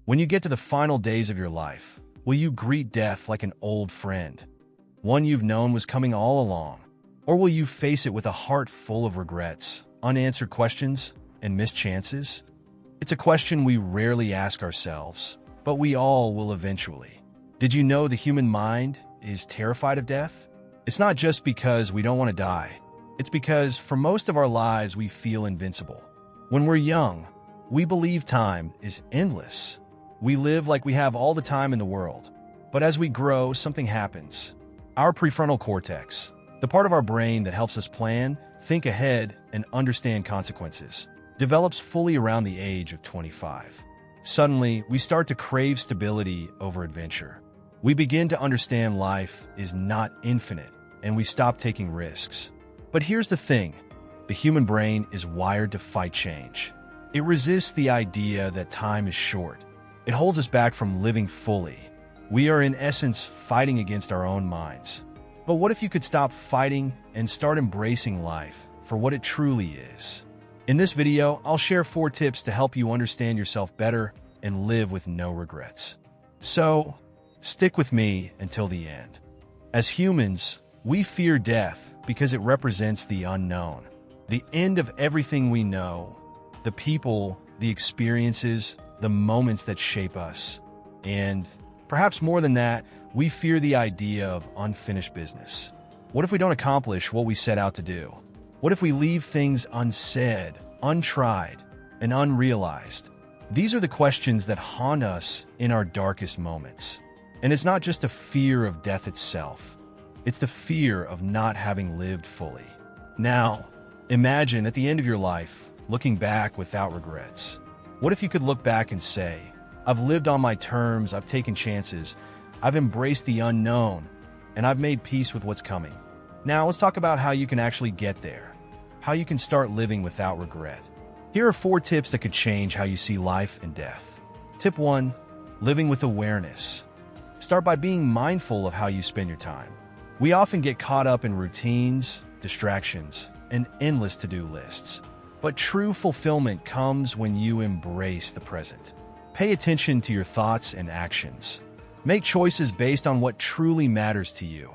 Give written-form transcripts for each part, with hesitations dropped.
When you get to the final days of your life, will you greet death like an old friend, one you've known was coming all along? Or will you face it with a heart full of regrets, unanswered questions, and missed chances? It's a question we rarely ask ourselves, but we all will eventually. Did you know the human mind is terrified of death? It's not just because we don't want to die. It's because for most of our lives we feel invincible. When we're young, we believe time is endless. We live like we have all the time in the world. But as we grow, something happens. Our prefrontal cortex, the part of our brain that helps us plan, think ahead, and understand consequences, develops fully around the age of 25. Suddenly, we start to crave stability over adventure. We begin to understand life is not infinite, and we stop taking risks. But here's the thing. The human brain is wired to fight change. It resists the idea that time is short. It holds us back from living fully. We are in essence fighting against our own minds. But what if you could stop fighting and start embracing life for what it truly is? In this video, I'll share 4 tips to help you understand yourself better and live with no regrets. So, stick with me until the end. As humans, we fear death because it represents the unknown, the end of everything we know, the people, the experiences, the moments that shape us. And perhaps more than that, we fear the idea of unfinished business. What if we don't accomplish what we set out to do? What if we leave things unsaid, untried, and unrealized? These are the questions that haunt us in our darkest moments. And it's not just a fear of death itself. It's the fear of not having lived fully. Now, imagine at the end of your life, looking back without regrets. What if you could look back and say, I've lived on my terms, I've taken chances, I've embraced the unknown, and I've made peace with what's coming. Now, let's talk about how you can actually get there, how you can start living without regret. Here are 4 tips that could change how you see life and death. Tip 1, living with awareness. Start by being mindful of how you spend your time. We often get caught up in routines, distractions, and endless to-do lists. But true fulfillment comes when you embrace the present. Pay attention to your thoughts and actions. Make choices based on what truly matters to you,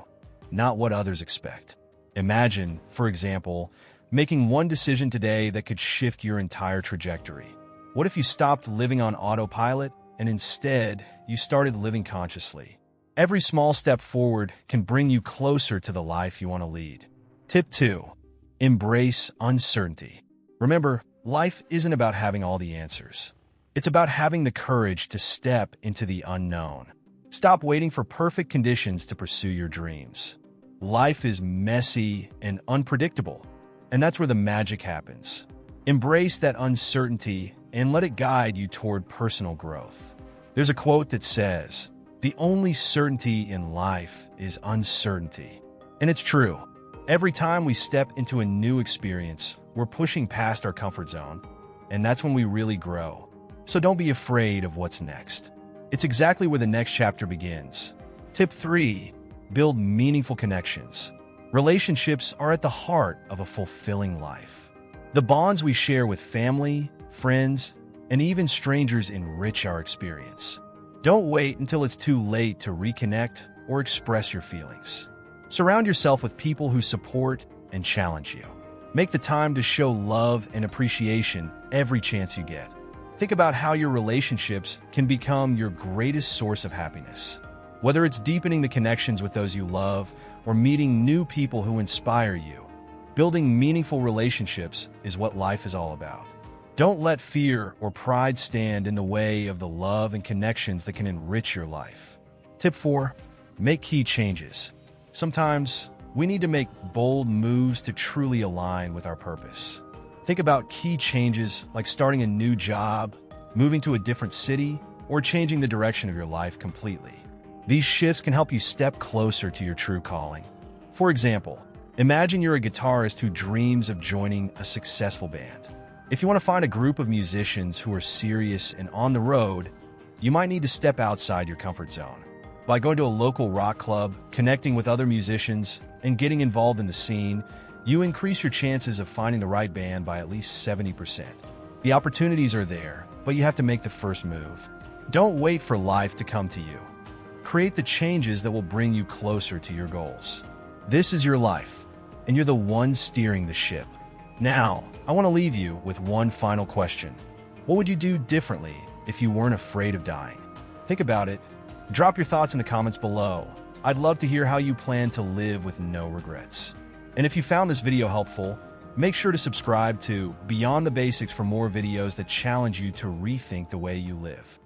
not what others expect. Imagine, for example, making one decision today that could shift your entire trajectory. What if you stopped living on autopilot and instead you started living consciously? Every small step forward can bring you closer to the life you want to lead. Tip 2, embrace uncertainty. Remember, life isn't about having all the answers. It's about having the courage to step into the unknown. Stop waiting for perfect conditions to pursue your dreams. Life is messy and unpredictable, and that's where the magic happens. Embrace that uncertainty and let it guide you toward personal growth. There's a quote that says, "The only certainty in life is uncertainty." And it's true. Every time we step into a new experience, we're pushing past our comfort zone, and that's when we really grow. So don't be afraid of what's next. It's exactly where the next chapter begins. Tip 3, build meaningful connections. Relationships are at the heart of a fulfilling life. The bonds we share with family, friends, and even strangers enrich our experience. Don't wait until it's too late to reconnect or express your feelings. Surround yourself with people who support and challenge you. Make the time to show love and appreciation every chance you get. Think about how your relationships can become your greatest source of happiness. Whether it's deepening the connections with those you love or meeting new people who inspire you, building meaningful relationships is what life is all about. Don't let fear or pride stand in the way of the love and connections that can enrich your life. Tip 4, make key changes. Sometimes we need to make bold moves to truly align with our purpose. Think about key changes like starting a new job, moving to a different city, or changing the direction of your life completely. These shifts can help you step closer to your true calling. For example, imagine you're a guitarist who dreams of joining a successful band. If you want to find a group of musicians who are serious and on the road, you might need to step outside your comfort zone. By going to a local rock club, connecting with other musicians, and getting involved in the scene, you increase your chances of finding the right band by at least 70%. The opportunities are there, but you have to make the first move. Don't wait for life to come to you. Create the changes that will bring you closer to your goals. This is your life, and you're the one steering the ship. Now, I want to leave you with one final question. What would you do differently if you weren't afraid of dying? Think about it. Drop your thoughts in the comments below. I'd love to hear how you plan to live with no regrets. And if you found this video helpful, make sure to subscribe to Beyond the Basics for more videos that challenge you to rethink the way you live.